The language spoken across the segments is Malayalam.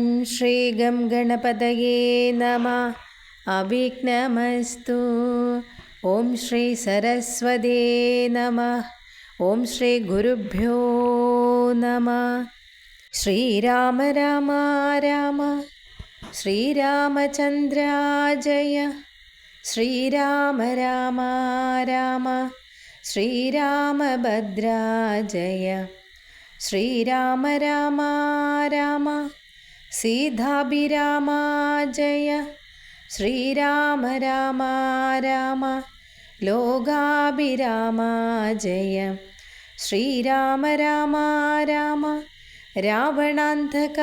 ഓം ശ്രീ ഗം ഗണപതയേ നമഃ. അവിഘ്നമസ്തു. ഓം ശ്രീ സരസ്വതേ നമഃ. ഓം ശ്രീ ഗുരുഭ്യോ നമഃ. ശ്രീരാമ രാമ രാമ ശ്രീരാമചന്ദ്ര ജയ. ശ്രീരാമ രാമ രാമ ശ്രീരാമഭദ്ര ജയ. ശ്രീരാമ രാമ രാമ സീതാഭിരാമ ജയ. ശ്രീരാമ രാമ രാമ ലോകാഭിരാമ ജയ. ശ്രീരാമ രാമ രാമ രാവണാന്തക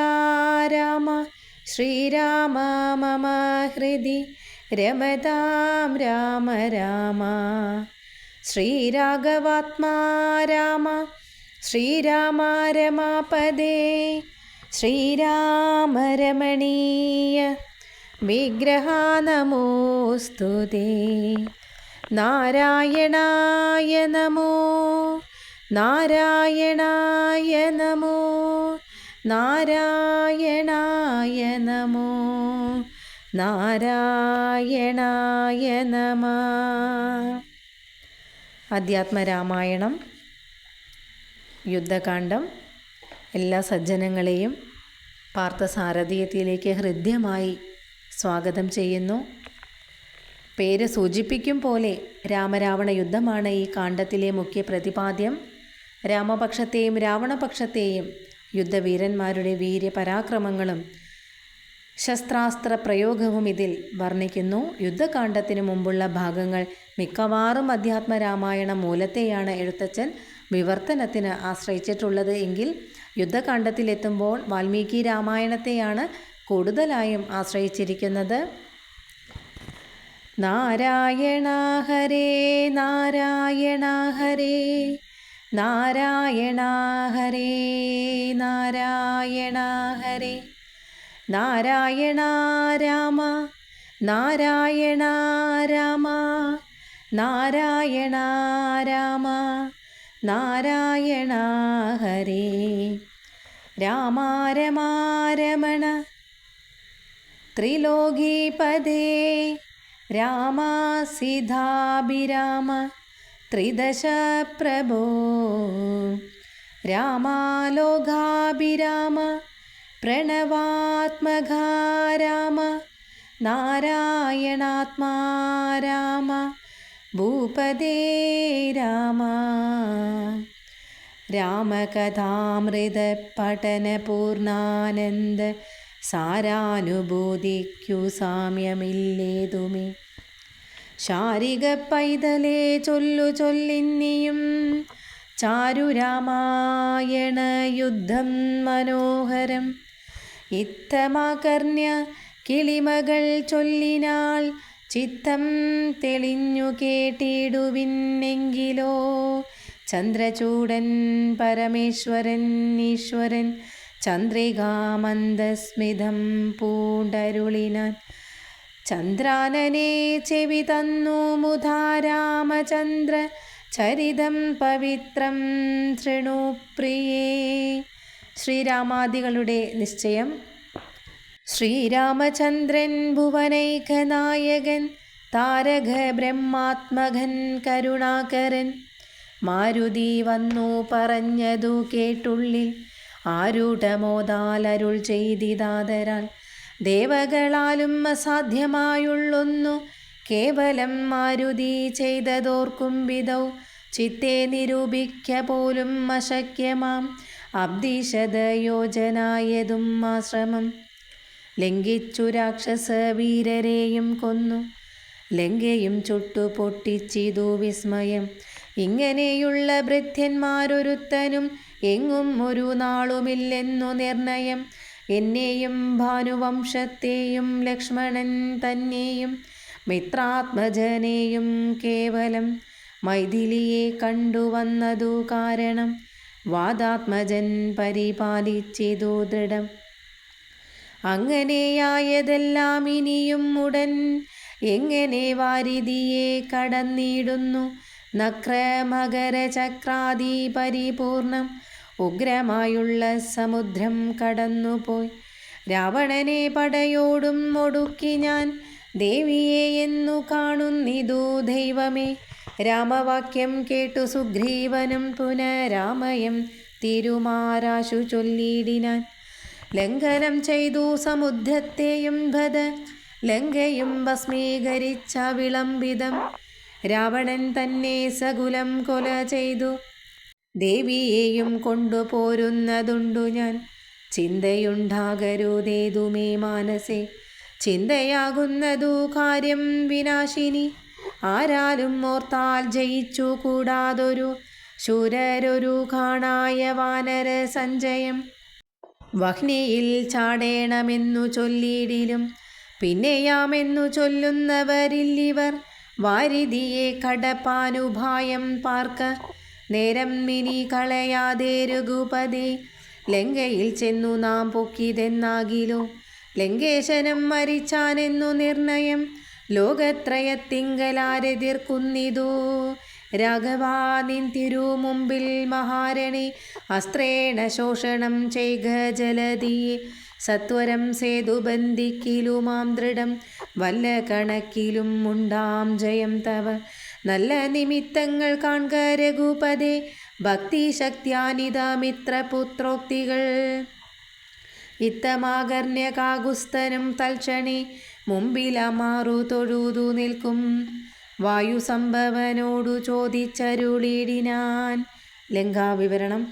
രാമ. ശ്രീരാമ മമ ഹൃദി രമതാം രാമ രാമ. ശ്രീരാഘവാത്മാ രാമ ശ്രീരാമ രമാപദേ. ശ്രീരാമ രമണീയ വിഗ്രഹ നമോസ്തുതേ. നാരായണായ നമോ നാരായണായ നമോ നാരായണായ നമോ നാരായണായ നമഃ. അധ്യാത്മരാമായണം യുദ്ധകാന്ഡം. എല്ലാ സജ്ജനങ്ങളെയും പാർത്ഥസാരഥിയത്തിലേക്ക് ഹൃദ്യമായി സ്വാഗതം ചെയ്യുന്നു. പേര് സൂചിപ്പിക്കും പോലെ രാമരാവണ യുദ്ധമാണ് ഈ കാണ്ഡത്തിലെ മുഖ്യ പ്രതിപാദ്യം. രാമപക്ഷത്തെയും രാവണപക്ഷത്തെയും യുദ്ധവീരന്മാരുടെ വീര്യപരാക്രമങ്ങളും ശസ്ത്രാസ്ത്ര പ്രയോഗവും ഇതിൽ വർണ്ണിക്കുന്നു. യുദ്ധകാണ്ഡത്തിനു മുമ്പുള്ള ഭാഗങ്ങൾ മിക്കവാറും അധ്യാത്മരാമായണ മൂലത്തെയാണ് എഴുത്തച്ഛൻ വിവർത്തനത്തിന് ആശ്രയിച്ചിട്ടുള്ളത് എങ്കിൽ യുദ്ധകാണ്ഡത്തിലെത്തുമ്പോൾ വാൽമീകി രാമായണത്തെയാണ് കൂടുതലായും ആശ്രയിച്ചിരിക്കുന്നത്. നാരായണ ഹരേ നാരായണ ഹരേ നാരായണ ഹരേ നാരായണ ഹരേ. നാരായണ രാമ നാരായണ രാമ നാരായണ രാമ നാരായണ ഹരേ. രാമ രമാ രമണ ത്രിലോകീപദേ. രാമ സീതാഭിരാമ ത്രിദശ പ്രഭോ. രാമ ലോകാഭിരാമ പ്രണവാത്മകാ രാമ. നാരായണാത്മാ രാമ ഭൂപദേ രാമ. രാമകഥാമൃത പഠന പൂർണ്ണാനന്ദ സാരാനുഭൂതിക്കു സാമ്യമില്ലേതുമേ. ശാരിക പൈതലേ ചൊല്ലു ചൊല്ലിന്നിയും ചാരുരാമായണ യുദ്ധം മനോഹരം. ഇത്തമാകർണ്യ കിളിമകൾ ചൊല്ലിനാൾ ചിത്തം തെളിഞ്ഞു കേട്ടിടുവിന്നെങ്കിലോ. ചന്ദ്രചൂടൻ പരമേശ്വരൻ ഈശ്വരൻ ചന്ദ്രികാമന്ദസ്മിതം പൂണ്ടരുളിനാൻ. ചന്ദ്രാനനെ ചെവി തന്നു മുധാ രാമചന്ദ്ര ചരിതം പവിത്രം ശൃണു പ്രിയേ. ശ്രീരാമാദികളുടെ നിശ്ചയം. ശ്രീരാമചന്ദ്രൻ ഭുവനൈകനായകൻ താരക ബ്രഹ്മാത്മകൻ കരുണാകരൻ. മാരുതി വന്നു പറഞ്ഞതു കേട്ടുള്ളിൽ ആരൂഢമോദാൽ അരുൾ ചെയ്തിതാദരാൽ. ദേവകളാലും അസാധ്യമായുള്ളൊന്നു കേവലം മാരുതി ചെയ്തതോർക്കും വിധൗ. ചിത്തെ നിരൂപിക്ക പോലും അശക്യമാം അബ്ദിശതയോജനായതും ആശ്രമം. ലംഘിച്ചു രാക്ഷസ വീരരെയും കൊന്നു ലങ്കയും ചുട്ടു പൊട്ടിച്ചിതു വിസ്മയം. ഇങ്ങനെയുള്ള ഭൃത്യന്മാരൊരുത്തനും എങ്ങും ഒരു നാളുമില്ലെന്നു നിർണയം. എന്നെയും ഭാനുവംശത്തെയും ലക്ഷ്മണൻ തന്നെയും മിത്രാത്മജനെയും കേവലം മൈഥിലിയെ കണ്ടുവന്നതു കാരണം. വാദാത്മജൻ പരിപാലിച്ചിതു ദൃഢം. അങ്ങനെയായതെല്ലാം ഇനിയും ഉടൻ എങ്ങനെ വാരിധിയെ കടന്നിടുന്നു. നക്രമകര ചക്രാദി പരിപൂർണം ഉഗ്രമായുള്ള സമുദ്രം കടന്നുപോയി. രാവണനെ പടയോടും ഒടുക്കി ഞാൻ ദേവിയെ എന്നു കാണുന്നിതു ദൈവമേ. രാമവാക്യം കേട്ടു സുഗ്രീവനും പുനരാമയം തിരുമാരാശു ചൊല്ലിടിനാൻ. ലംഘനം ചെയ്തു സമുദ്രത്തെയും ഭദ ലങ്കയും ഭസ്മീകരിച്ച വിളംബിതം. രാവണൻ തന്നെ സകുലം കൊല ചെയ്തു ദേവിയെയും കൊണ്ടുപോരുന്നതുണ്ടു ഞാൻ. ചിന്തയുണ്ടാകരുതേതുമേ മാനസേ, ചിന്തയാകുന്നതു കാര്യം വിനാശിനി. ആരാലും ഓർത്താൽ ജയിച്ചു കൂടാതൊരു ശൂരരൊരു കാണായ വാനര സഞ്ചയം. വഹ്നിയിൽ ചാടേണമെന്നു ചൊല്ലിയിടിലും പിന്നെയാമെന്നു ചൊല്ലുന്നവരില്ലിവർ. വാരിധിയെ കടപ്പാനുപായം പാർക്ക നേരം മിനി കളയാതെ രഘുപതി. ലങ്കയിൽ ചെന്നു നാം പൊക്കിതെന്നാകിലോ ലങ്കേശനം മരിച്ചാനെന്നു നിർണയം. ലോകത്രയത്തിങ്കലാരെതിർക്കുന്നിതു രാഘവാ നിൻ തിരുമുമ്പിൽ. മഹാരണി അസ്ത്രേണ ശോഷണം ചെയ്ക ജലധിയെ. സത്വരം സേതു ബന്ധിക്കിലുമാം ദൃഢം. വല്ല കണക്കിലും ഉണ്ടാം ജയം തവ. നല്ല നിമിത്തങ്ങൾ കാൺക രഘുപതേ. ഭക്തിശക്തിയാനിത മിത്രപുത്രോക്തികൾ. ഇത്തമാകർണ്യ കാകുസ്തനും തൽക്ഷണേ മുമ്പിലമാറു തൊഴുതു നിൽക്കും. വായുസംഭവനോടു ചോദിച്ചരുളിടിനാൻ. ലങ്കാവിവരണം.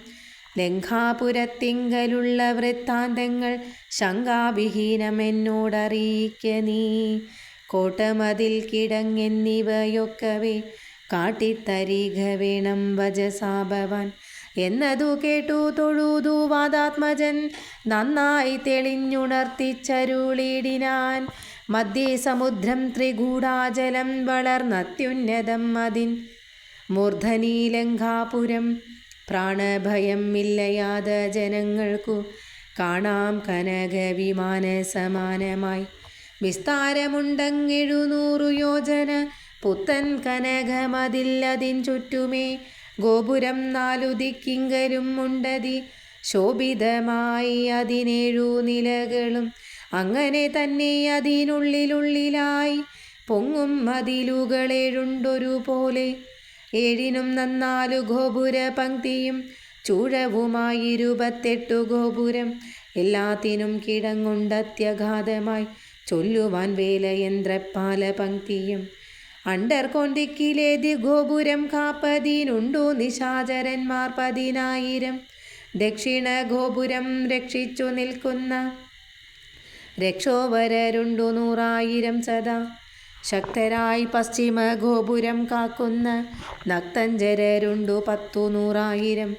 ലങ്കാപുരത്തിങ്കലുള്ള വൃത്താന്തങ്ങൾ ശങ്കാവിഹീനമെന്നോടറിയിക്ക നീ. കോട്ടമതിൽ കിടങ്ങെന്നിവയൊക്കവേ കാട്ടിത്തരിക വേണം വജസാഭവാൻ. എന്നതു കേട്ടു തൊഴുതു വാദാത്മജൻ നന്നായി തെളിഞ്ഞുണർത്തിച്ചരുളിടിനാൻ. മധ്യേ സമുദ്രം ത്രികൂടാചലം വളർന്നത്യുന്നതം അതിൻ മൂർധനീ ലങ്കാപുരം. പ്രാണഭയം ഇല്ലയാത ജനങ്ങൾക്കു കാണാം കനകവിമാന സമാനമായി. വിസ്താരമുണ്ടങ്ങെഴുന്നൂറു യോജന പുത്തൻ കനകമതില്ലതിൻ ചുറ്റുമേ. ഗോപുരം 4 ദിക്കിങ്കലും ഉണ്ടതി ശോഭിതമായി 17 നിലകളും. അങ്ങനെ തന്നെ അതിനുള്ളിലായി പൊങ്ങും മതിലുകളേഴുണ്ടൊരു പോലെ. 7നും 4 ഗോപുര പങ്ക്തിയും ചൂഴവുമായി 28 ഗോപുരം. എല്ലാത്തിനും കിടങ്ങുണ്ടത്യഗാധമായി ചൊല്ലുവാൻ വേലയന്ത്രപ്പാല പങ്ക്തിയും. അണ്ടർകോണ്ടിക്കിലേതി ഗോപുരം കാപ്പതിനുണ്ടു നിശാചരന്മാർ 10,000. ദക്ഷിണ ഗോപുരം രക്ഷിച്ചു നിൽക്കുന്ന രക്ഷോവരരുണ്ടു 100,000 സദാ. ശക്തരായി പശ്ചിമ ഗോപുരം കാക്കുന്ന നക്തഞ്ചരരുണ്ടു 10,100,000.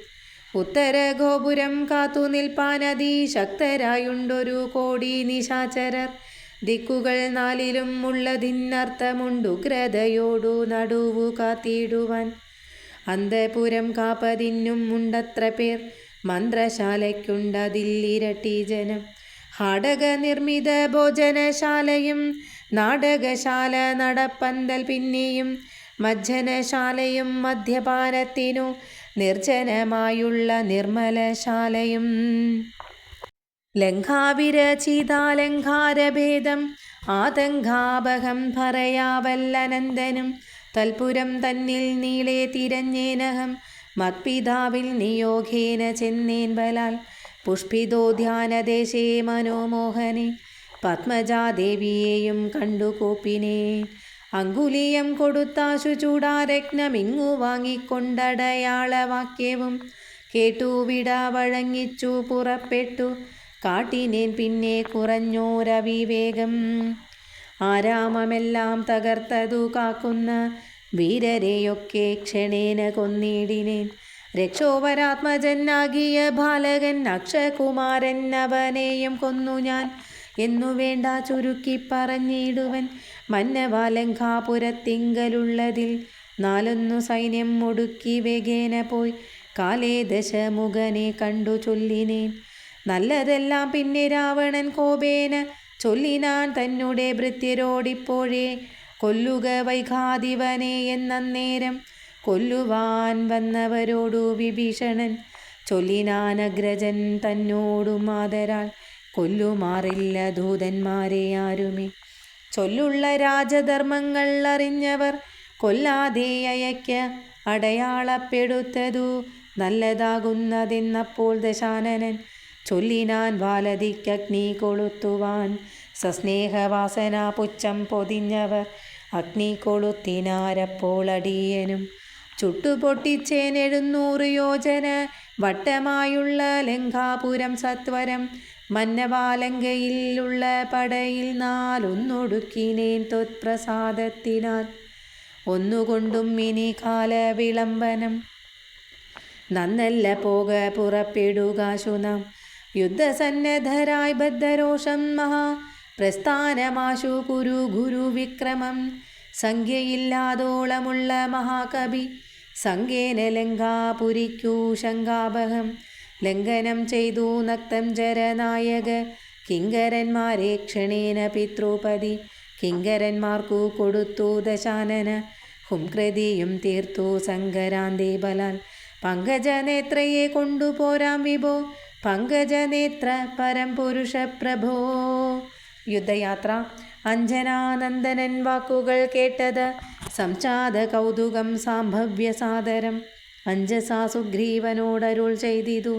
ഉത്തര ഗോപുരം കാത്തു നിൽപ്പാനതി ശക്തരായുണ്ടൊരു 1,00,00,000 നിശാചരർ. ദിക്കുകൾ 4ലും ഉള്ളതിനർത്ഥമുണ്ടു ഗ്രതയോടു നടുവു കാത്തിടുവാൻ. അന്തപുരം കാപ്പതിനും ഉണ്ടത്ര പേർ മന്ത്രശാലയ്ക്കുണ്ടതില്ലിരട്ടി ജനം. ഹാടക നിർമ്മിത ഭോജനശാലയും നാടകശാല നടപ്പന്തൽ പിന്നെയും മജ്ജനശാലയും മദ്യപാനത്തിനു നിർജ്ജനമായുള്ള നിർമ്മലശാലയും. ലങ്കാവിരചിതാലങ്കാരഭേദം ആതങ്കാപഹം പറയാവല്ലനന്ദനും. തൽപുരം തന്നിൽ നീളെ തിരഞ്ഞേനഹം മത്പിതാവിൽ നിയോഗേന ചെന്നേൻ ബലാൽ. പുഷ്പിതോ ധ്യാനദേശേ മനോമോഹനെ പത്മജാദേവിയെയും കണ്ടു കൂപ്പിനേ. അങ്കുലീയം കൊടുത്താശു ചൂടാരത്നമിങ്ങു വാങ്ങിക്കൊണ്ടടയാളവാക്യവും കേട്ടു വിട വഴങ്ങിച്ചു പുറപ്പെട്ടു. കാട്ടിനേൻ പിന്നെ കുറഞ്ഞോരവിവേകം. ആരാമമെല്ലാം തകർത്തതു കാക്കുന്ന വീരരെയൊക്കെ ക്ഷണേന കൊന്നിടിനേൻ. രക്ഷോവരാത്മജനാകിയ ബാലകൻ അക്ഷകുമാരൻ അവനെയും കൊന്നു ഞാൻ എന്നു വേണ്ട ചുരുക്കി പറഞ്ഞിടുവൻ. മന്നവാ ലങ്കാപുരത്തിങ്കലുള്ളതിൽ 4 സൈന്യം ഒടുക്കി വേഗേന പോയി കാലേ ദശമുഖനെ കണ്ടു ചൊല്ലിനേൻ. നല്ലതെല്ലാം പിന്നെ രാവണൻ കോപേന ചൊല്ലിനാൻ തന്നുടെ ഭൃത്യരോടിപ്പോഴേ കൊല്ലുക വൈകാതിവനെ എന്നേരം. കൊല്ലുവാൻ വന്നവരോടു വിഭീഷണൻ ചൊല്ലിനാൻ അഗ്രജൻ തന്നോടു മാതരാൽ കൊല്ലുമാറില്ല ദൂതന്മാരെ ആരുമേ. ചൊല്ലുള്ള രാജധർമ്മങ്ങൾ അറിഞ്ഞവർ കൊല്ലാതെ അയയ്ക്ക അടയാളപ്പെടുത്തതു നല്ലതാകുന്നതെന്നപ്പോൾ ദശാനനൻ ചൊല്ലിനാൻ വാലതിക്കഗ്നി കൊളുത്തുവാൻ. സസ്നേഹവാസന പുച്ഛം പൊതിഞ്ഞവർ അഗ്നി കൊളുത്തിനാരപ്പോൾ അടിയനും ചുട്ടുപൊട്ടിച്ചേൻ 700 യോജന വട്ടമായുള്ള ലങ്കാപുരം സത്വരം. മന്നവാലങ്കയിലുള്ള പടയിൽ 4 ഒന്നൊടുക്കിനേൻ ത്വത്പ്രസാദത്തിനാൽ. ഒന്നുകൊണ്ടും ഇനി കാല വിളംബനം നന്നല്ല പോക പുറപ്പെടുകാശു നാം. യുദ്ധസന്നദ്ധരായി ബദ്ധരോഷം മഹാ പ്രസ്ഥാനമാശു കുരു ഗുരു വിക്രമം. സംഖ്യയില്ലാതോളമുള്ള മഹാകവി സംഖ്യേന ലങ്കാപുരിക്കു ശങ്കാപഹം. ലംഘനം ചെയ്തു നക്തം ജരനായക കിങ്കരന്മാരെ ക്ഷണേന പിതൃപതി. കിങ്കരന്മാർക്കു കൊടുത്തു ദശാനന ഹുംകൃതിയും തീർത്തു സങ്കരാന്തേ ബലാൽ. പങ്കജനേത്രയെ കൊണ്ടുപോരാം വിഭോ പങ്കജനേത്ര പരംപുരുഷ പ്രഭോ. യുദ്ധയാത്ര. അഞ്ജനാനന്ദനൻ വാക്കുകൾ കേട്ടത് സംജാത കൗതുകം സാംഭവ്യസാദരം. അഞ്ജസാ സുഗ്രീവനോടരുൾ ചെയ്തിതു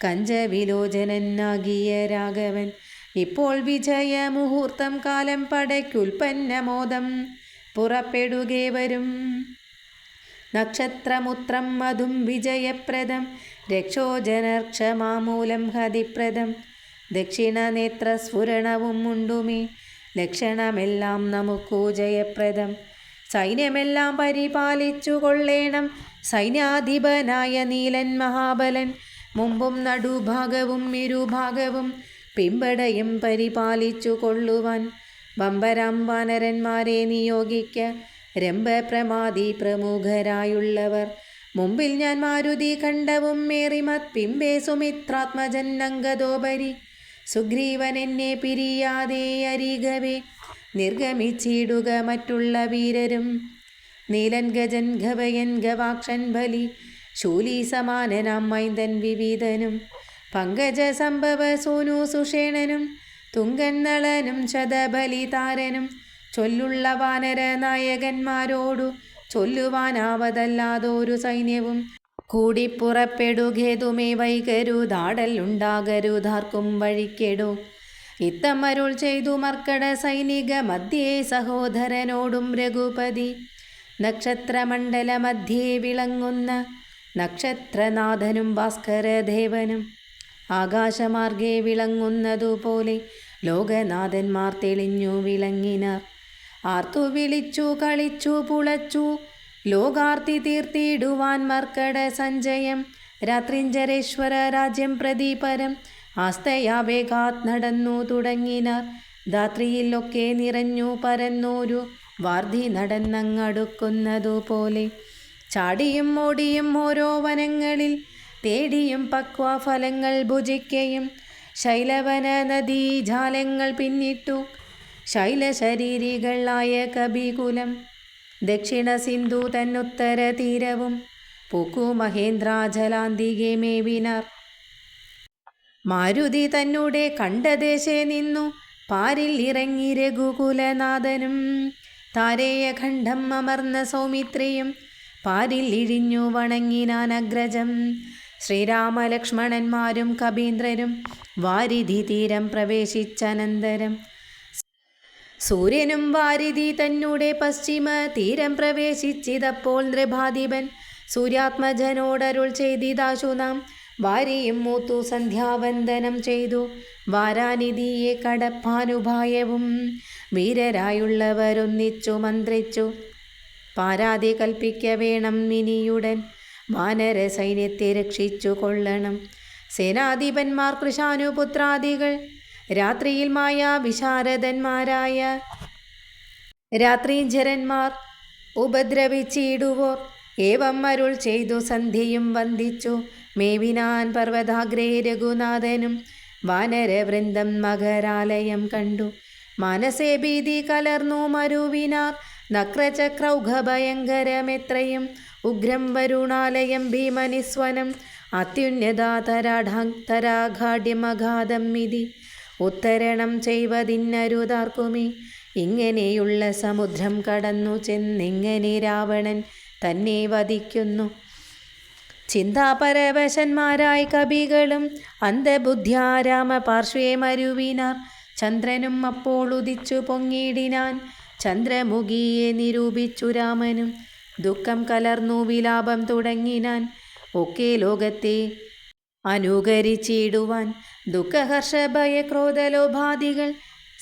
കഞ്ചവിലോചനനാകിയ രാഘവൻ. ഇപ്പോൾ വിജയ മുഹൂർത്തം കാലം പടയ്ക്കുൽപ്പന്നമോദം പുറപ്പെടുകേവരും. നക്ഷത്രമുത്രം മധും വിജയപ്രദം രക്ഷോജനർക്ഷമാമൂലം ഹതിപ്രദം. ദക്ഷിണനേത്രസ്ഫുരണവും ഉണ്ടുമേ ലക്ഷണമെല്ലാം നമുക്കു ജയപ്രദം. സൈന്യമെല്ലാം പരിപാലിച്ചു കൊള്ളേണം സൈന്യാധിപനായ നീലൻ മഹാബലൻ. മുമ്പും നടുഭാഗവും ഇരുഭാഗവും പിമ്പടയും പരിപാലിച്ചു കൊള്ളുവാൻ. ബമ്പരാം വാനരന്മാരെ നിയോഗിക്ക രംഭപ്രമാദി പ്രമുഖരായുള്ളവർ. മുമ്പിൽ ഞാൻ മാരുതി ഖണ്ഡവും മേറിമത് പിമ്പേ സുമിത്രാത്മജൻ അംഗദോപരി. സുഗ്രീവൻ എന്നെ പിരിയാതെ അരികവേ നിർഗമിച്ചിടുക മറ്റുള്ള വീരരും. നീലൻ ഗജൻ ഗവയൻ ഗവാക്ഷൻ ബലി ശൂലി സമാനനാം മൈന്ദൻ വിവിധനും. പങ്കജ സംഭവ സോനു സുഷേണനും തുങ്കൻ നളനും ശതബലി താരനും. ചൊല്ലുള്ള വാനര നായകന്മാരോടു ചൊല്ലുവാനാവതല്ലാതൊരു സൈന്യവും കൂടിപ്പുറപ്പെടുകേതുമേ വൈകരുതാടലുണ്ടാകരുതാർക്കും വഴിക്കെടോ. ഇത്തമരുൾ ചെയ്തു മർക്കട സൈനിക മധ്യേ സഹോദരനോടും രഘുപതി. നക്ഷത്രമണ്ഡല മധ്യേ വിളങ്ങുന്ന നക്ഷത്രനാഥനും ഭാസ്കരദേവനും. ആകാശമാർഗേ വിളങ്ങുന്നതുപോലെ ലോകനാഥന്മാർ തെളിഞ്ഞു വിളങ്ങിനാർ. ആർത്തു വിളിച്ചു കളിച്ചു പുളച്ചു ലോകാർത്തി തീർത്തിടുവാൻ മർക്കട സഞ്ജയം. രാത്രിഞ്ചരേശ്വര രാജ്യം പ്രദീപരം ആസ്തയാ വേഗാത് നടന്നു തുടങ്ങിനാർ. ധാത്രിയിലൊക്കെ നിറഞ്ഞു പരന്നോരു വാർധി നടന്നങ്ങടുക്കുന്നതുപോലെ. ചാടിയും ഓടിയും ഓരോ വനങ്ങളിൽ തേടിയും പക്വഫലങ്ങൾ ഭുജിക്കയും ശൈലവന നദീജാലങ്ങൾ പിന്നിട്ടു ശൈലശരീരികളായ കപികുലം. ദക്ഷിണ സിന്ധു തന്നുത്തര തീരവും പൂക്കു മഹേന്ദ്രാജലാന്തികെ മേവിനാർ. മാരുതി തന്നെ കണ്ടദേശേ നിന്നു പാരിൽ ഇറങ്ങി രഘുകുലനാഥനും. താരേയ ഖണ്ഡം അമർന്ന സൗമിത്രിയും പാരിൽ ഇഴിഞ്ഞു വണങ്ങിനാൻ അഗ്രജം. ശ്രീരാമലക്ഷ്മണന്മാരും കപീന്ദ്രരും വാരിധി തീരം പ്രവേശിച്ചനന്തരം. സൂര്യനും വാരിധി തന്നെ പശ്ചിമ തീരം പ്രവേശിച്ചിതപ്പോൾ നൃപാധിപൻ സൂര്യാത്മജനോടരുൾ ചെയ്തിതാശു നാം. വാരിയും മൂത്തു സന്ധ്യാവന്ദനം ചെയ്തു വാരാനിധിയെ കടപ്പാനുപായവും. വീരരായുള്ളവരൊന്നിച്ചു മന്ത്രിച്ചു പാരാതെ കൽപ്പിക്ക വേണം ഇനിയുടൻ. വാനര സൈന്യത്തെ രക്ഷിച്ചു കൊള്ളണം സേനാധിപന്മാർ കൃശാനുപുത്രാദികൾ. രാത്രിയിൽ മായ വിശാരദന്മാരായ രാത്രിഞ്ചരന്മാർ ഉപദ്രവിച്ചിടുവോർ. ഏവം അരുൾ ചെയ്തു സന്ധ്യയും വന്ദിച്ചു മേവിനാൻ പർവ്വതാഗ്രേ രഘുനാഥനും. വാനരവൃന്ദം മകരാലയം കണ്ടു മാനസേ ഭീതി കലർന്നു മരുവിനാർ. നക്രചക്രൗഘഭയങ്കരമെത്രയും ഉഗ്രം വരുണാലയം ഭീമനിസ്വനം. അത്യുന്നതാതരാഢാന്തരാഘാഢ്യമഘാതം ഇതി ഉത്തരണം ചെയ്വതിന്നരുതാർക്കുമേ. ഇങ്ങനെയുള്ള സമുദ്രം കടന്നു ചെന്നെങ്ങനെ രാവണൻ തന്നെ വധിക്കുന്നു. ചിന്താപരവശന്മാരായി കവികളും അന്ധബുദ്ധ്യാ രാമപാർശ്വേ മരുവിനാർ. ചന്ദ്രനും അപ്പോൾ ഉദിച്ചു പൊങ്ങിയിടിനാൻ, ചന്ദ്രമുഖിയെ നിരൂപിച്ചു രാമനും. ദുഃഖം കലർന്നു വിലാപം തുടങ്ങിനാൻ, ഒക്കെ ലോകത്തെ അനുകരിച്ചിടുവാൻ. ദുഃഖഹർഷഭയക്രോധലോഭാദികൾ,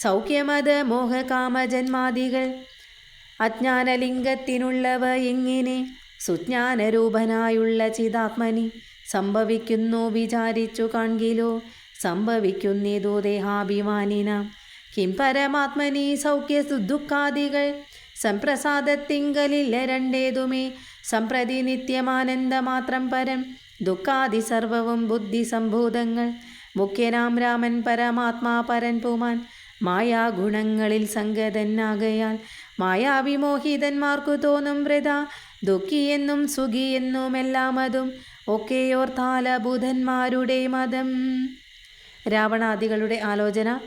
സൗഖ്യമത മോഹകാമജന്മാദികൾ, അജ്ഞാനലിംഗത്തിനുള്ളവ എങ്ങനെ സുജ്ഞാനരൂപനായുള്ള ചിതാത്മനി സംഭവിക്കുന്നു വിചാരിച്ചു കാൺകിലോ. സംഭവിക്കുന്നേതോ ദേഹാഭിമാനിനാം. കിം പരമാത്മനി സൗഖ്യ ദുഃഖാദികൾ സംപ്രസാദത്തിങ്കലില്ല രണ്ടേതുമേ. സംപ്രതി നിത്യമാനന്ദമാത്രം പരം, ദുഃഖാദി സർവവും ബുദ്ധി സംഭൂതങ്ങൾ. മുഖ്യനാം രാമൻ പരമാത്മാ പരൻ പുമാൻ, മായാഗുണങ്ങളിൽ സംഗതനാകയാൽ മായാവിമോഹിതന്മാർക്കു തോന്നും വൃഥ. ദുഃഖിയെന്നും സുഖിയെന്നുമെല്ലാം അതും ഒക്കെയോർത്താല ബുധന്മാരുടെ മതം. രാവണാദികളുടെ ആലോചന.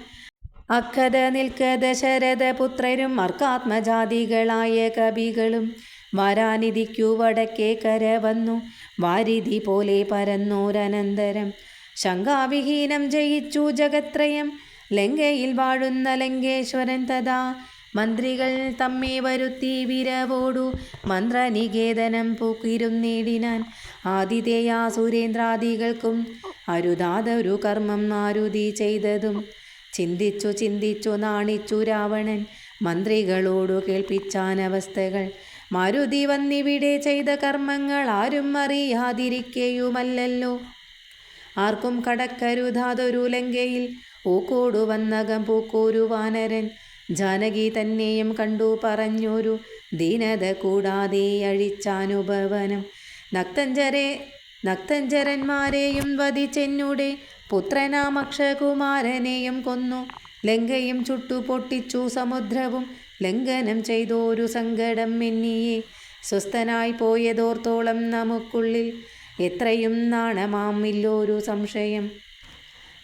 അക്കഥ നിൽക്ക ദശരഥ പുത്രരും അർക്കാത്മജാതികളായ കവികളും വാരാനിധിക്കു വടക്കേ കര വന്നു. വാരിധി പോലെ പരന്നോരനന്തരം ശങ്കാവിഹീനം ജയിച്ചു ജഗത്രയം. ലങ്കയിൽ വാഴുന്ന ലങ്കേശ്വരൻ തഥാ മന്ത്രികൾ തമ്മെ വരുത്തി വിരവോടു മന്ത്രനികേതനം പൂക്കിരുന്നേടിനാൻ. ആതിഥേയാ സുരേന്ദ്രാദികൾക്കും അരുതാതൊരു കർമ്മം മാരുതി ചെയ്തതും ചിന്തിച്ചു ചിന്തിച്ചു നാണിച്ചു രാവണൻ. മന്ത്രികളോടു കേൾപ്പിച്ചാനവസ്ഥകൾ. മാരുതി വന്നിവിടെ ചെയ്ത കർമ്മങ്ങൾ ആരും അറിയാതിരിക്കയുമല്ലല്ലോ. ആർക്കും കടക്കരുതാതൊരു ലങ്കയിൽ ഊക്കോടു വന്നകം പൂക്കോരു വാനരൻ. ജാനകി തന്നെയും കണ്ടു പറഞ്ഞൊരു ദീനത കൂടാതെ അഴിച്ചാനുഭവനം. നക്തഞ്ചരന്മാരെയും വധിച്ചെന്നുടെ പുത്രനാം അക്ഷകുമാരനെയും കൊന്നു. ലങ്കയും ചുട്ടു പൊട്ടിച്ചു സമുദ്രവും ലംഘനം ചെയ്തോരു സങ്കടം എന്നിയെ. സ്വസ്ഥനായി പോയതോർത്തോളം നമുക്കുള്ളിൽ എത്രയും നാണമാം ഇല്ലോരു സംശയം.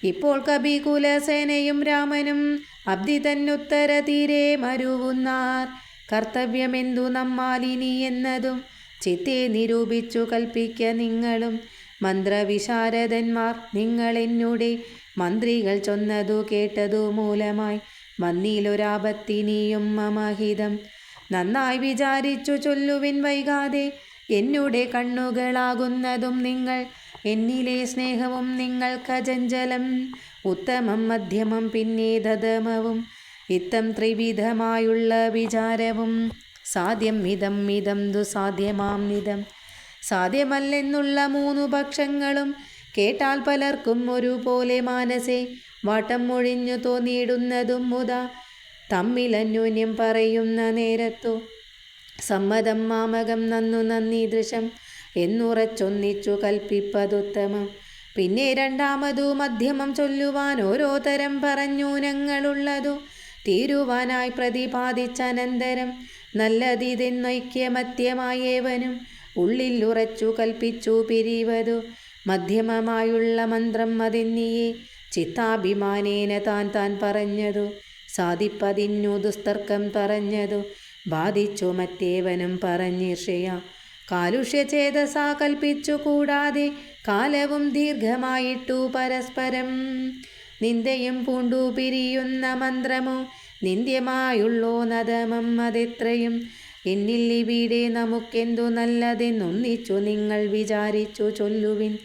ഇപ്പോൾ കപികുലസേനയും രാമനും അബ്ദി തന്നുത്തര തീരെ മരുവുന്നാർ. കർത്തവ്യമെന്തു നമ്മാലിനി എന്നതും ചിത്തെ നിരൂപിച്ചു കൽപ്പിക്ക നിങ്ങളും. മന്ത്രവിശാരദന്മാർ നിങ്ങളെന്നുടെ മന്ത്രികൾ ചൊന്നതു കേട്ടതു മൂലമായി വന്നീലൊരാപത്തിനിയും മമഹിതം. നന്നായി വിചാരിച്ചു ചൊല്ലുവിൻ വൈകാതെ. എന്നുടെ കണ്ണുകളാകുന്നതും നിങ്ങൾ, എന്നിലെ സ്നേഹവും നിങ്ങൾക്കജഞ്ചലം. ഉത്തമം മധ്യമം പിന്നെ ധതമവും ഇത്തം ത്രിവിധമായുള്ള വിചാരവും. സാധ്യം മിതം മിതം ദുസാധ്യമാം നിതം. സാധ്യമല്ലെന്നുള്ള മൂന്നു പക്ഷങ്ങളും കേട്ടാൽ പലർക്കും ഒരുപോലെ മാനസേ വാട്ടം ഒഴിഞ്ഞു തോന്നിയിടുന്നതും മുതാ. തമ്മിലന്യോന്യം പറയുന്ന നേരത്തു സമ്മതം മാമകം നന്നു നന്ദീദൃശം എന്നുറച്ചൊന്നിച്ചു കൽപ്പിപ്പതുത്തമം. പിന്നെ രണ്ടാമതു മധ്യമം ചൊല്ലുവാൻ ഓരോ തരം പറഞ്ഞൂനങ്ങളുള്ളതു തീരുവാനായി പ്രതിപാദിച്ചനന്തരം നല്ലതിതെന്നൈക്യമത്യമായേവനും ഉള്ളിൽ ഉറച്ചു കൽപ്പിച്ചു പിരിവതു. മധ്യമമായുള്ള മന്ത്രം അതെന്നിയെ ചിത്താഭിമാനേന താൻ പറഞ്ഞതു. സാധിപ്പതിന്നു ദുസ്തർക്കം പറഞ്ഞതു ബാധിച്ചു മറ്റേവനും പറഞ്ഞീർഷയ. കാലുഷ്യചേതസാ കൽപ്പിച്ചു കൂടാതെ കാലവും ദീർഘമായിട്ടു പരസ്പരം. നിന്ദയും പൂണ്ടു പിരിയുന്ന മന്ത്രമോ നിന്ദ്യമായുള്ളോ നദമം അതെത്രയും. എന്നിൽ ഇവിടെ നമുക്കെന്തു നല്ലതെന്നൊന്നിച്ചു നിങ്ങൾ വിചാരിച്ചു ചൊല്ലുവിൻ.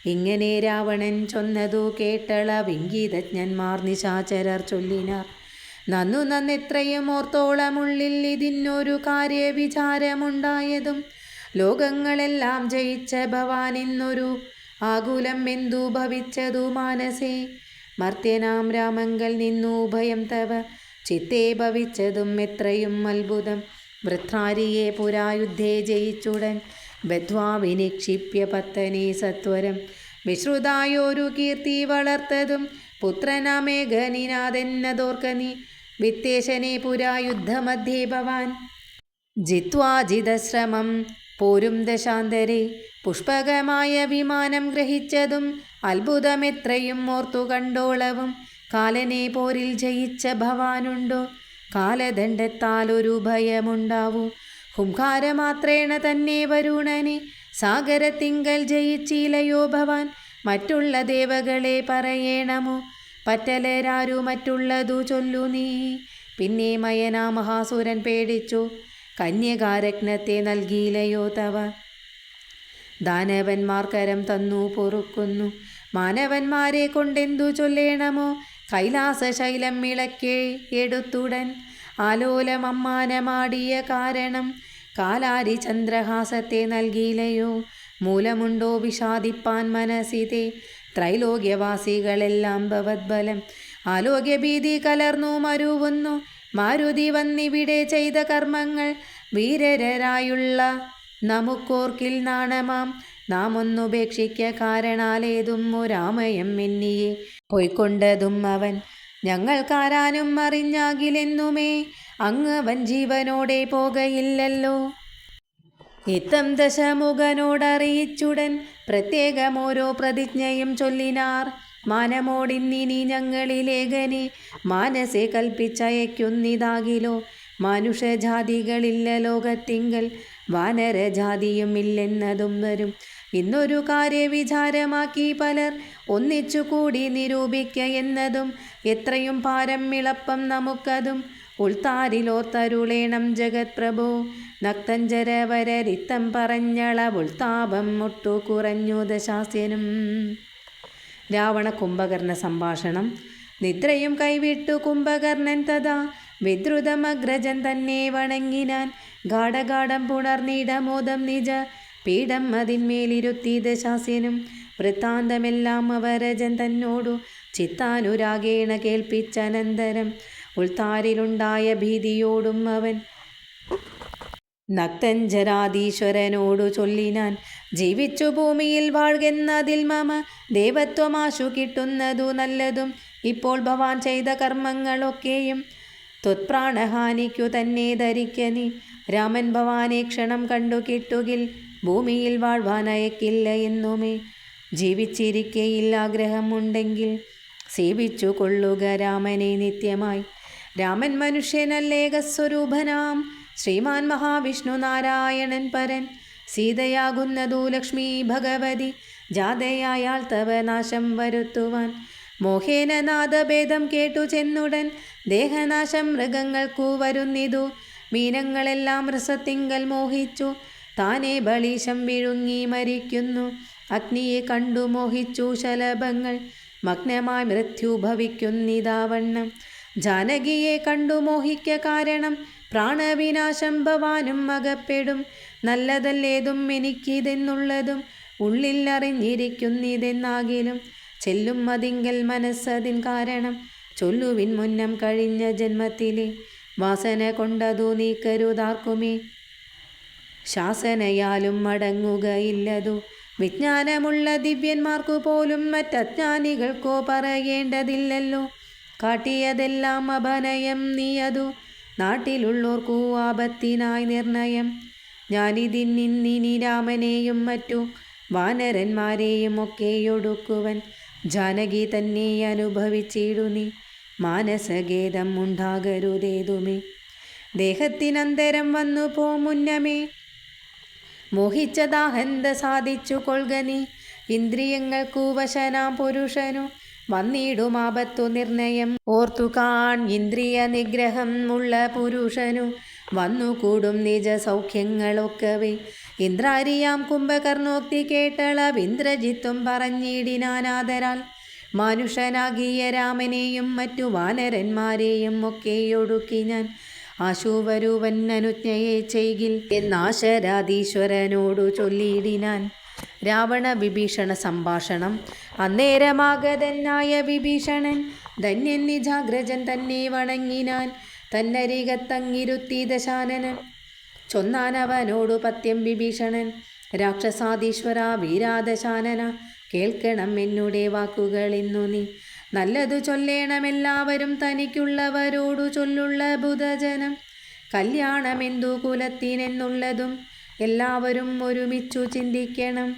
ഇങ്ങനെ രാവണൻ ചൊന്നതു കേട്ടള വിംഗീതജ്ഞന്മാർ നിശാചരർ ചൊല്ലിനാർ. നന്നെത്രയും ഓർത്തോളമുള്ളിൽ ഇതിനൊരു കാര്യവിചാരമുണ്ടായതും. ലോകങ്ങളെല്ലാം ജയിച്ച ഭവാനെന്നൊരു ആകുലം എന്തു ഭവിച്ചതു മാനസേ. മർത്യനാം രാമങ്കൽ നിന്നു ഭയം തവ ചിത്തേ ഭവിച്ചതും എത്രയും അത്ഭുതം. വൃത്രാരിയെ പുരായുദ്ധേ ജയിച്ചുടൻ ബദ്ധ്വാ വിനിക്ഷിപ്യ പത്തനെ സത്വരം. വിശ്രുതായൊരു കീർത്തി വളർത്തതും പുത്രനാമേഘനിനാഥെന്നതോർക്കനി. വിത്തേശനെ പുരായുദ്ധമധ്യേ ഭവാൻ ജിത്വാ ജിതശ്രമം പോരും ദശാന്തരെ. പുഷ്പകമായ വിമാനം ഗ്രഹിച്ചതും അത്ഭുതമെത്രയും ഓർത്തു കണ്ടോളവും. കാലനെ പോരിൽ ജയിച്ച ഭവാനുണ്ടോ? കാലദണ്ഡത്താൽ ഒരു ഭയമുണ്ടാവൂ. ഹുംകാരമാത്രേണ തന്നെ വരുണനെ സാഗരത്തിങ്കൽ ജയിച്ചിലയോ ഭവാൻ? മറ്റുള്ള ദേവകളെ പറയേണമോ? പറ്റലരാരു മറ്റുള്ളതു ചൊല്ലു നീ. പിന്നെ മയനാ മഹാസുരൻ പേടിച്ചു, കന്യകാരത്നത്തെ നൽകിയിലയോ തവ? ദാനവന്മാർ കരം തന്നു പൊറുക്കുന്നു, മാനവന്മാരെ കൊണ്ടെന്തു ചൊല്ലേണമോ? കൈലാസശൈലം ഇളക്കെ എടുത്തുടൻ ആലോലമമ്മാനമാടിയ കാരണം കാലാരി ചന്ദ്രഹാസത്തെ നൽകിയിലയോ? മൂലമുണ്ടോ വിഷാദിപ്പാൻ മനസ്സിതെ? ത്രൈലോക്യവാസികളെല്ലാം ഭവദ്ബലം ആലോക്യഭീതി കലർന്നു മരുവുന്നു. മാരുതി വന്നിവിടെ ചെയ്ത കർമ്മങ്ങൾ വീരരായുള്ള നമുക്കോർക്കിൽ നാണമാം. നാം ഒന്നുപേക്ഷിക്ക കാരണാലേതും ഒരാമയം എന്നിയെ പോയിക്കൊണ്ടതും അവൻ. ഞങ്ങൾക്കാരാനും അറിഞ്ഞാകിലെന്നുമേ അങ്ങവൻ ജീവനോടെ പോകയില്ലല്ലോ. ഇത്തം ദശമുഖനോടറിയിച്ചുടൻ പ്രത്യേകമോരോ പ്രതിജ്ഞയും ചൊല്ലിനാർ. മാനമോടിന്നിനി ഞങ്ങളിലേഖനെ മാനസെ കൽപ്പിച്ചയക്കുന്നിതാകിലോ? മാനുഷജാതികളില്ല ലോകത്തിങ്കൽ, വാനരജാതിയും ഇല്ലെന്നതും വരും. ഇന്നൊരു കാര്യവിചാരമാക്കി പലർ ഒന്നിച്ചുകൂടി നിരൂപിക്ക എന്നതും എത്രയും പാരം ഇളപ്പം നമുക്കതും. ഉൾത്താരിലോർത്തരുളേണം ജഗത് പ്രഭോ. നക്തഞ്ചരവരരിത്തം പറഞ്ഞളവുൾത്താപം ഒട്ടു കുറഞ്ഞു ദശാസ്യനും. രാവണ കുംഭകർണ സംഭാഷണം. നിദ്രയും കൈവിട്ടു കുംഭകർണൻ തഥാ വിദ്രുതമഗ്രജൻ തന്നെ വണങ്ങിനാൻ. ഗാഠഗാഠം പുണർന്നിടമോദം നിജ പീഠം അതിന്മേലിരുത്തി ദശാസ്യനും. വൃത്താന്തമെല്ലാം അവരജൻ തന്നോടു ചിത്താനുരാഗേണ കേൾപ്പിച്ചനന്തരം ഉൾത്താരിലുണ്ടായ ഭീതിയോടും അവൻ നക്തഞ്ചരാധീശ്വരനോടു ചൊല്ലിനാൻ. ജീവിച്ചു ഭൂമിയിൽ വാഴ്കെന്നതിൽ മമ ദേവത്വമാശു കിട്ടുന്നതു നല്ലതും. ഇപ്പോൾ ഭവാൻ ചെയ്ത കർമ്മങ്ങളൊക്കെയും ത്വത്പ്രാണഹാനിക്കു തന്നെ ധരിക്ക നീ. രാമൻ ഭവാനെ ക്ഷണം കണ്ടു കിട്ടുകിൽ ഭൂമിയിൽ വാഴ്വാനയക്കില്ല എന്നുമേ. ജീവിച്ചിരിക്കയിൽ ആഗ്രഹമുണ്ടെങ്കിൽ സേവിച്ചു കൊള്ളുക രാമനെ നിത്യമായി. രാമൻ മനുഷ്യനല്ലേകസ്വരൂപനാം ശ്രീമാൻ മഹാവിഷ്ണു നാരായണൻ പരൻ. സീതയാകുന്നതു ലക്ഷ്മി ഭഗവതി ജാതയായാൾ തവ നാശം വരുത്തുവാൻ. മോഹേന നാദഭേദം കേട്ടു ചെന്നുടൻ ദേഹനാശം മൃഗങ്ങൾക്കു വരുന്നിതു. മീനങ്ങളെല്ലാം രസത്തിങ്കൽ മോഹിച്ചു താനേ ബളീശം വിഴുങ്ങി മരിക്കുന്നു. അഗ്നിയെ കണ്ടു മോഹിച്ചു ശലഭങ്ങൾ മഗ്നമായി മൃത്യു ഭവിക്കുന്നിതാവണ്ണം. ജാനകിയെ കണ്ടു മോഹിക്ക കാരണം പ്രാണവിനാശം ഭവാനും അകപ്പെടും. നല്ലതല്ലേതും എനിക്കിതെന്നുള്ളതും ഉള്ളിൽ അറിഞ്ഞിരിക്കുന്നിതെന്നാകിലും ചെല്ലും അതിങ്കൽ മനസ്സതിൻ കാരണം ചൊല്ലുവിൻ മുന്നം കഴിഞ്ഞ ജന്മത്തിലെ വാസന കൊണ്ടതു നീക്കരുതാർക്കുമേ. ശാസനയാലും മടങ്ങുകയില്ലതു വിജ്ഞാനമുള്ള ദിവ്യന്മാർക്കു പോലും മറ്റജ്ഞാനികൾക്കോ പറയേണ്ടതില്ലല്ലോ. കാട്ടിയതെല്ലാം അപനയം നീയതു നാട്ടിലുള്ളോർക്കു ആപത്തിനായി നിർണയം. ഞാനിതിന്നിനി രാമനെയും മറ്റു വാനരന്മാരെയും ഒക്കെയൊടുക്കുവൻ. ജാനകി തന്നെ അനുഭവിച്ചിടു നീ മാനസഗേദം ഉണ്ടാകരുതേതുമേ. ദേഹത്തിനന്തരം വന്നു പോ മുന്നമേ മോഹിച്ചതാഹന്ത സാധിച്ചു കൊൾക നീ. ഇന്ദ്രിയങ്ങൾക്കു വശനാം പുരുഷനു വന്നിടുമാപത്തു നിർണയം ഓർത്തു കാൺ. ഇന്ദ്രിയ നിഗ്രഹം ഉള്ള പുരുഷനു വന്നുകൂടും നിജ സൗഖ്യങ്ങളൊക്കവേ. ഇന്ദ്രാരിയാം കുംഭകർണോക്തി കേട്ടളവിന്ദ്രജിത്തും പറഞ്ഞിടിനാനാദരാൽ. മാനുഷനാകിയ രാമനെയും മറ്റു വാനരന്മാരെയും ഒക്കെയൊടുക്കി ഞാൻ ആശുവരുവൻ അനുജ്ഞയെ ചെയ്കിൽ എന്നാശരാധീശ്വരനോടു ചൊല്ലിയിടിനാൻ. രാവണ വിഭീഷണ സംഭാഷണം. അന്നേരമാഗതനായ വിഭീഷണൻ ധന്യൻ നിജാഗ്രജൻ തന്നെ വണങ്ങിനാൻ. തന്നരികത്തങ്ങിരുത്തി ദശാനനൻ ചൊന്നാനവനോടു പത്യം വിഭീഷണൻ. രാക്ഷസാധീശ്വര വീരാദശാനന കേൾക്കണം എന്നുടെ വാക്കുകൾ ഇന്നു നീ. നല്ലതു ചൊല്ലേണമെല്ലാവരും തനിക്കുള്ളവരോടു ചൊല്ലുള്ള ബുധജനം. കല്യാണമെന്തു കുലത്തിനെന്നുള്ളതും എല്ലാവരും ഒരുമിച്ചു ചിന്തിക്കണം.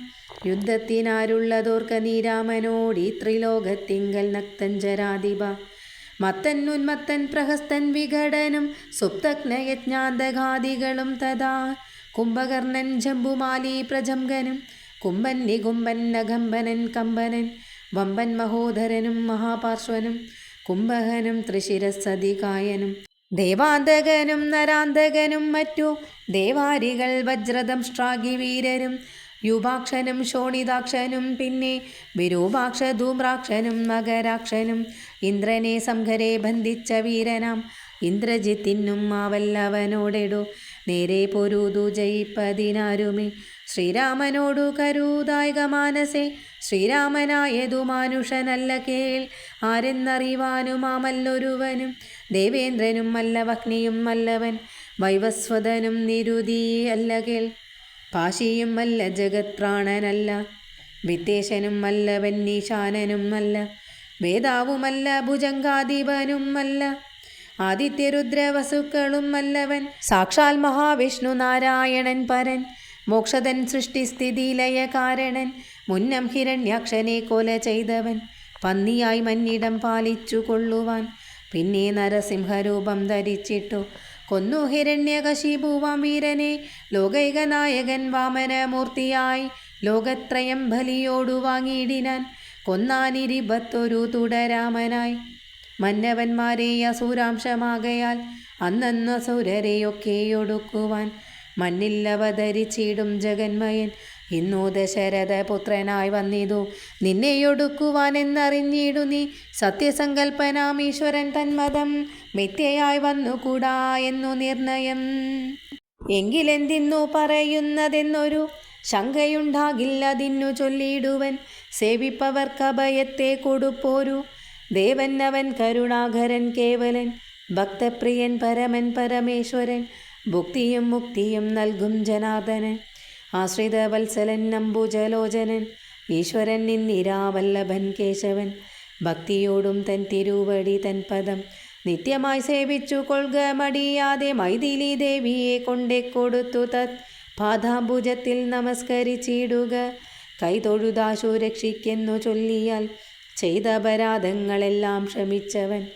യുദ്ധത്തിനാരുള്ളതോർക്ക നീരാമനോടി ത്രിലോകത്തിങ്കൽ നക്തഞ്ചരാധിപ മത്തന്നുന്മത്തൻ പ്രഹസ്തൻ വിഘടനും സുപ്തജ്ഞയജ്ഞാന്തഘാദികളും തഥാ കുംഭകർണൻ ജംബുമാലി പ്രജംഗനും കുംഭൻ നികുംബൻ നഗംബനൻ കമ്പനൻ വമ്പൻ മഹോദരനും മഹാപാർശ്വനും കുംഭകനും ത്രിശിരസ്സതികായനും ദേവാന്തകനും നരാന്തകനും മറ്റു ദേവാരികൾ വജ്രദംഷ്ട്രാഗി വീരരും യുവാക്ഷനും ശോണിതാക്ഷനും പിന്നെ വിരൂപാക്ഷ ധൂമ്രാക്ഷനും മകരാക്ഷനും ഇന്ദ്രനെ സംഘരെ ബന്ധിച്ച വീരനാം ഇന്ദ്രജിത്തിനും മാവല്ലവനോടെടു നേരെ പൊരുതു ജയിപ്പതിനാരുമേ ശ്രീരാമനോടു കരുതായിക മാനസേ ശ്രീരാമനായതു മാനുഷനല്ല കേൾ ആരെന്നറിവാനുമാമല്ലൊരുവനും ദേവേന്ദ്രനും അല്ല വഹ്നിയും അല്ലവൻ വൈവസ്വതനും നിരുതി അല്ല കേൾ പാശിയും അല്ല ജഗത് പ്രാണനല്ല വിത്തേശനും അല്ലവൻ നീശാനനും അല്ല വേദാവുമല്ല ഭുജങ്കാധിപനും അല്ല ആദിത്യരുദ്രവസുക്കളും അല്ലവൻ സാക്ഷാൽ മഹാവിഷ്ണു നാരായണൻ പരൻ മോക്ഷതൻ സൃഷ്ടിസ്ഥിതി ലയ കാരണൻ മുന്നം ഹിരണ്യാക്ഷനെ കൊല ചെയ്തവൻ പന്നിയായി മന്നിടം പാലിച്ചു കൊള്ളുവാൻ പിന്നെ നരസിംഹരൂപം ധരിച്ചിട്ടു കൊന്നു ഹിരണ്യകശിപുവാം വീരനെ ലോകൈകനായകൻ വാമനമൂർത്തിയായി ലോകത്രയം ബലിയോടു വാങ്ങിയിടിനാൻ കൊന്നാനിരിപത്തൊരു തുടരാമനായി മന്നവന്മാരെ അസുരാംശമാകയാൽ അന്നന്ന് അസുരരെയൊക്കെയൊടുക്കുവാൻ മണ്ണിൽ അവതരിച്ചിടും ജഗന്മയൻ ഇന്നു ദശരഥ പുത്രനായി വന്നിതു നിന്നെയൊടുക്കുവാൻ എന്നറിഞ്ഞിടു നീ സത്യസങ്കൽപ്പനാം ഈശ്വരൻ തന്മതം മിഥ്യയായി വന്നുകൂടാ എന്നു നിർണയം എങ്കിലെന്തിന്നു പറയുന്നതെന്നൊരു ശങ്കയുണ്ടാകില്ലതിന്നു ചൊല്ലിയിടുവൻ സേവിപ്പവർക്കഭയത്തെ കൊടുപ്പോരു ദേവൻ അവൻ കരുണാകരൻ കേവലൻ ഭക്തപ്രിയൻ പരമൻ പരമേശ്വരൻ ഭുക്തിയും മുക്തിയും നൽകും ജനാർദ്ദനൻ ആശ്രിതവത്സലൻ നമ്പുജലോചനൻ ഈശ്വരൻ നിന്നിരാവല്ലഭൻ കേശവൻ ഭക്തിയോടും തൻ തിരുവടി തൻ പദം നിത്യമായി സേവിച്ചു കൊള്ളുക മടിയാതെ മൈഥിലി ദേവിയെ കൊണ്ടേ കൊടുത്തു തത് പാദാംബുജത്തിൽ നമസ്കരിച്ചിടുക കൈതൊഴുതാശു രക്ഷിക്കെന്നു ചൊല്ലിയാൽ ചെയ്ത അപരാധങ്ങളെല്ലാം ക്ഷമിച്ചവൻ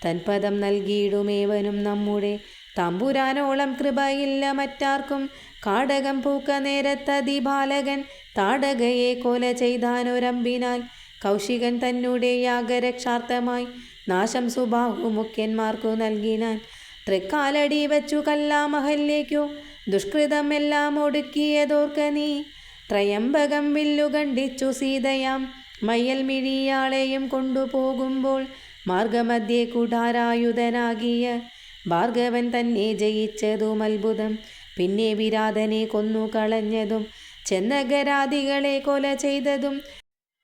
തൻപദം നൽകിയിടുമേവനും നമ്മുടെ തമ്പുരാനോളം കൃപയില്ല മറ്റാർക്കും കാടകം പൂക്ക നേരത്തതി ബാലകൻ താടകയെ കൊല ചെയ്താനൊരമ്പിനാൽ കൗശികൻ തന്നെ യാഗരക്ഷാർത്ഥമായി നാശം സുബാഹുമുഖ്യന്മാർക്കു നൽകിനാൻ തൃക്കാലടി വച്ചു കല്ലാമഹല്യേക്കു ദുഷ്കൃതമെല്ലാം ഒടുക്കിയതോർക്ക നീ ത്രയംബകം വില്ലുകണ്ടിച്ചു സീതയാം മയ്യൽ മിഴിയാളെയും കൊണ്ടുപോകുമ്പോൾ മാർഗമധ്യേ കുടാരായുധനാകിയ ഭാർഗവൻ തന്നെ ജയിച്ചതും അത്ഭുതം പിന്നെ വിരാധനെ കൊന്നു കളഞ്ഞതും ചെന്നഗരാദികളെ കൊല ചെയ്തതും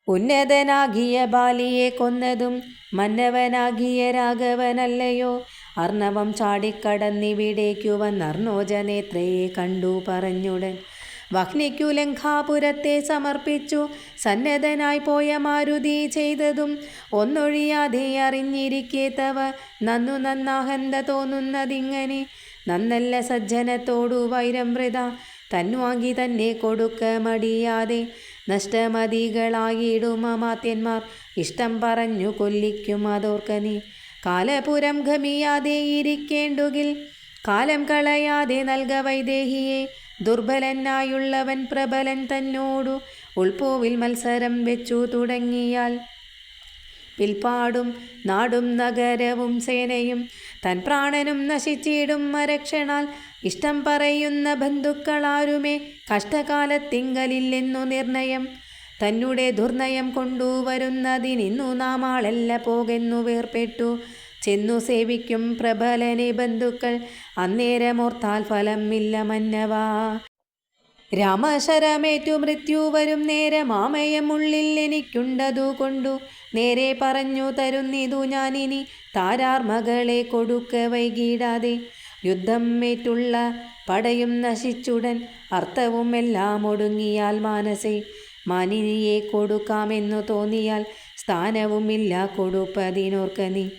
ഉന്നതനാകിയ ബാലിയെ കൊന്നതും മന്നവനാകിയ രാഘവനല്ലയോ അർണവം ചാടിക്കടന്നിവിടേക്കു വന്നർണോജനേത്രയെ കണ്ടു പറഞ്ഞുടൻ വഹ്നിക്കു ലങ്കാപുരത്തെ സമർപ്പിച്ചു സന്നദ്ധനായി പോയ മാരുതി ചെയ്തതും ഒന്നൊഴിയാതെ അറിഞ്ഞിരിക്കെ തവ നന്നു നന്നാഹന്ത തോന്നുന്നതിങ്ങനെ നന്നല്ല സജ്ജനത്തോടു വൈരം വൃത തന്വാങ്ങി തന്നെ കൊടുക്ക മടിയാതെ നഷ്ടമതികളായിടും അമാത്യന്മാർ ഇഷ്ടം പറഞ്ഞു കൊല്ലിക്കും അതോർക്ക നീ കാലപുരം ഗമിയാതെ ഇരിക്കേണ്ടുകിൽ കാലം കളയാതെ നൽക വൈദേഹിയെ ദുർബലനായുള്ളവൻ പ്രബലൻ തന്നോടു ഉൾപ്പൂവിൽ മത്സരം വെച്ചു തുടങ്ങിയാൽ പിൽപ്പാടും നാടും നഗരവും സേനയും തൻ പ്രാണനും നശിച്ചിടും മരക്ഷണാൽ ഇഷ്ടം പറയുന്ന ബന്ധുക്കളാരുമേ കഷ്ടകാലത്തിങ്കലില്ലെന്നു നിർണയം തന്നെ ദുർനയം കൊണ്ടുവരുന്നതിനിന്നു നാമാളല്ല പോകെന്നു വേർപെട്ടു ചെന്നു സേവിക്കും പ്രബലനെ ബന്ധുക്കൾ അന്നേരമോർത്താൽ ഫലമില്ല മന്നവാ രാമശരമേറ്റു മൃത്യു വരും നേരം ആമയം ഉള്ളിൽ എനിക്കുണ്ടതു കൊണ്ടു നേരെ പറഞ്ഞു തരുന്നിതു ഞാനിനി താരാർ മകളെ കൊടുക്ക വൈകിടാതെ യുദ്ധം ഏറ്റുള്ള പടയും നശിച്ചുടൻ അർത്ഥവും എല്ലാം ഒടുങ്ങിയാൽ മാനസേ മാനിനിയെ കൊടുക്കാമെന്നു തോന്നിയാൽ സ്ഥാനവുമില്ല കൊടുപ്പതിനോർക്ക നീ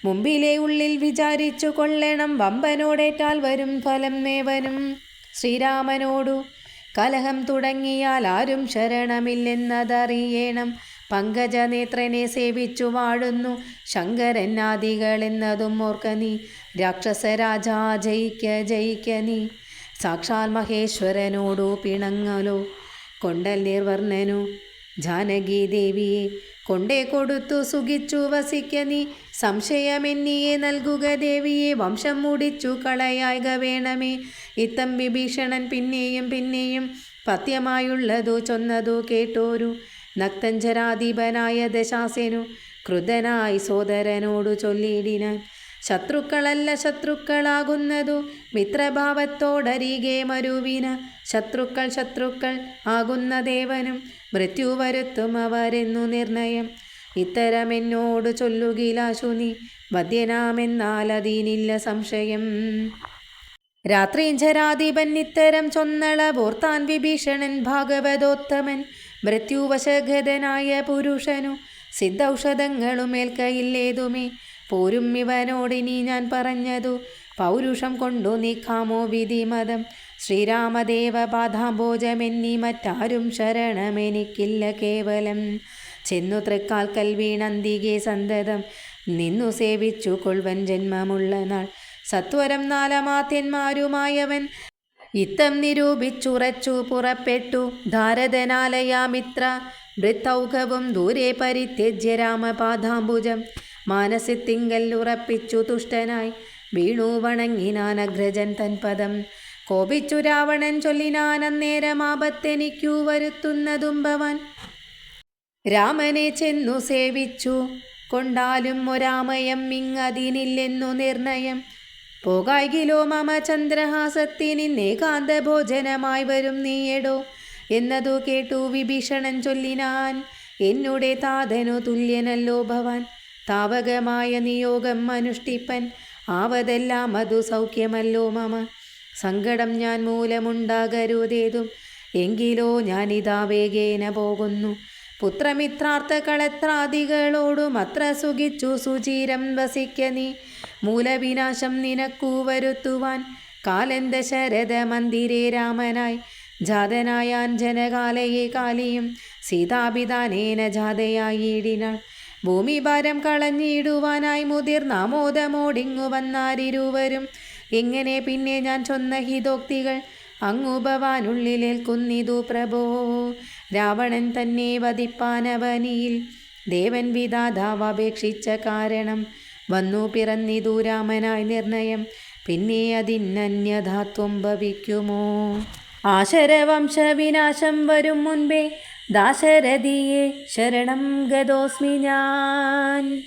മുമ്പിലെ ഉള്ളിൽ വിചാരിച്ചു കൊള്ളണം വമ്പനോടേറ്റാൽ വരും ഫലം മേവനും ശ്രീരാമനോടു കലഹം തുടങ്ങിയാൽ ആരും ശരണമില്ലെന്നതറിയണം. പങ്കജനേത്രനെ സേവിച്ചു വാഴുന്നു ശങ്കരനാദികളെന്നതും ഓർക്ക നീ. രാക്ഷസരാജാ ജയിക്ക ജയിക്ക നീ. സാക്ഷാൽ മഹേശ്വരനോടു പിണങ്ങലോ കൊണ്ടൽ നിർവർണ്ണനു ജാനകീദേവിയെ കൊണ്ടേ കൊടുത്തു സുഖിച്ചു വസിക്ക നീ. സംശയമെന്നിയെ നൽകുക ദേവിയെ വംശം മുടിച്ചു കളയായക വേണമേ. ഇത്തം വിഭീഷണൻ പിന്നെയും പിന്നെയും പഥ്യമായുള്ളതു ചൊന്നതു കേട്ടോരു നക്തഞ്ചരാധിപനായ ദശാസേനു ക്രുദ്ധനായി സോദരനോടു ചൊല്ലിയിടിനാൻ. ശത്രുക്കളല്ല ശത്രുക്കളാകുന്നതു മിത്രഭാവത്തോടരികെ മരുവിന. ശത്രുക്കൾ ശത്രുക്കൾ ആകുന്ന ദേവനും മൃത്യു വരുത്തും അവരെന്നു നിർണയം. ഇത്തരമെന്നോട് ചൊല്ലുകിലാശു നീ വധ്യനാമെന്നാൽ അതിനില്ല സംശയം. രാത്രീഞ്ചരാധിപൻ ഇത്തരം ചൊന്നളവോർത്താൻ വിഭീഷണൻ ഭാഗവതോത്തമൻ. മൃത്യുവശഗതനായ പുരുഷനു സിദ്ധൌഷധങ്ങളും ഏൽക്കയില്ലേതുമേ. പോരും ഇവനോടിനി ഞാൻ പറഞ്ഞതു പൗരുഷം കൊണ്ടു നീക്കാമോ വിധിമതം. ശ്രീരാമദേവ പാദാംബോജമെന്നി മറ്റാരും ശരണമെനിക്കില്ല കേവലം. ചെന്നു തൃക്കാൽക്കൽ വീണന്തികെ സന്തതം നിന്നു സേവിച്ചു കൊൾവൻ ജന്മമുള്ള നാൾ. സത്വരം നാലമാത്യന്മാരുമായവൻ ഇത്തം നിരൂപിച്ചുറച്ചു പുറപ്പെട്ടു. ധാരതനാലയാമിത്ര വൃത്തൗഘവും ദൂരെ പരിത്യജ്യ രാമപാദാംബുജം. മാനസത്തിങ്കൽ ഉറപ്പിച്ചു തുഷ്ടനായി വീണു വണങ്ങിനാൻ അഗ്രജൻ തൻപദം. കോപിച്ചു രാവണൻ ചൊല്ലിനാൻ അന്നേരമാപത്തെനിക്കു വരുത്തുന്നതും ഭവാൻ. രാമനെ ചെന്നു സേവിച്ചു കൊണ്ടാലും ഒരാമയം ഇങ്ങതിനില്ലെന്നു നിർണയം. പോകായികിലോ മമ ചന്ദ്രഹാസത്തിനിന്നേകാന്ത ഭോജനമായി വരും നീയെടോ എന്നതു കേട്ടു വിഭീഷണൻ ചൊല്ലിനാൻ. എന്നുടെ താതനു തുല്യനല്ലോ ഭവാൻ. താവകമായ നിയോഗം അനുഷ്ഠിപ്പൻ ആവതെല്ലാം അതു സൗഖ്യമല്ലോ മമ. സങ്കടം ഞാൻ മൂലമുണ്ടാകരുതേതും എങ്കിലോ ഞാനിതാ വേഗേന പോകുന്നു. പുത്രമിത്രാർത്ഥകളെത്രാദികളോടും അത്ര സുഖിച്ചു സുചിരം വസിക്ക നീ. മൂലവിനാശം നിനക്കു വരുത്തുവാൻ കാലൻ ദശരഥ മന്ദിരേ രാമനായി ജാതനായാൻ ജനകാലയെ കാലിയും സീതാപിതാനേന ജാതയായിടിനാൾ. ഭൂമിഭാരം കളഞ്ഞിടുവാനായി മുതിർന്നാമോദമോടിങ്ങു വന്നാരിരുവരും. എങ്ങനെ പിന്നെ ഞാൻ ചൊന്ന ഹിതോക്തികൾ അങ്ങു ഭവാനുള്ളിലേൽക്കുന്നിതു പ്രഭോ. രാവണൻ തന്നെ വധിപ്പാനവനിയിൽ ദേവൻ വിധാതാവപേക്ഷിച്ച കാരണം വന്നു പിറന്നിതു രാമനായി നിർണയം. പിന്നെ അതിനന്യഥാത്വം ഭവിക്കുമോ. ആശരവംശവിനാശം വരും മുൻപേ ദാശരഥിയെ ശരണം ഗതോസ്മി ഞാൻ.